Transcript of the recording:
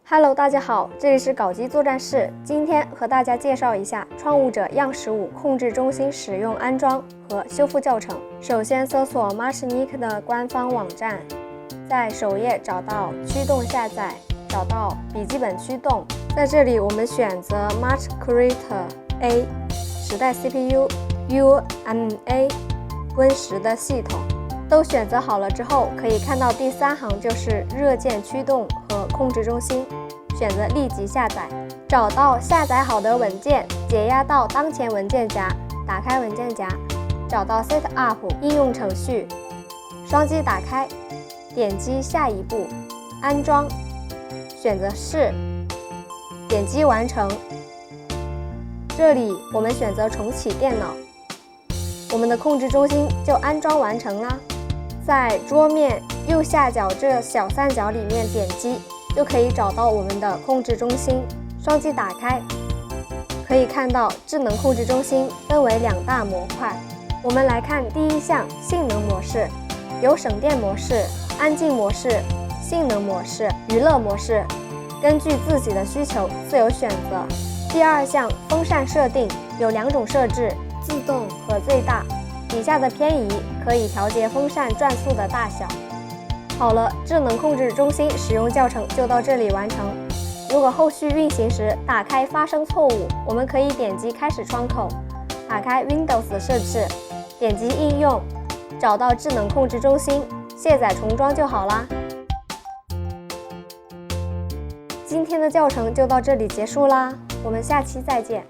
Hello， 大家好，这里是搞基作战室。今天和大家介绍一下创物者样15控制中心使用安装和修复教程。首先搜索 Marshnik 的官方网站，在首页找到驱动下载，找到笔记本驱动，在这里我们选择 March Creator A 时代 CPU UMA Win10的系统。都选择好了之后，可以看到第3行就是热键驱动和控制中心，选择立即下载，找到下载好的文件，解压到当前文件夹，打开文件夹，找到 Set Up 应用程序，双击打开，点击下一步安装，选择是，点击完成。这里我们选择重启电脑，我们的控制中心就安装完成啦。在桌面右下角这小三角里面点击，就可以找到我们的控制中心。双击打开，可以看到智能控制中心分为2大模块。我们来看第一项性能模式，有省电模式、安静模式、性能模式、娱乐模式，根据自己的需求自由选择。第二项风扇设定有2种设置，自动和最大。底下的偏移可以调节风扇转速的大小。好了，智能控制中心使用教程就到这里完成。如果后续运行时打开发生错误，我们可以点击开始窗口，打开 Windows 设置，点击应用，找到智能控制中心，卸载重装就好啦。今天的教程就到这里结束啦，我们下期再见。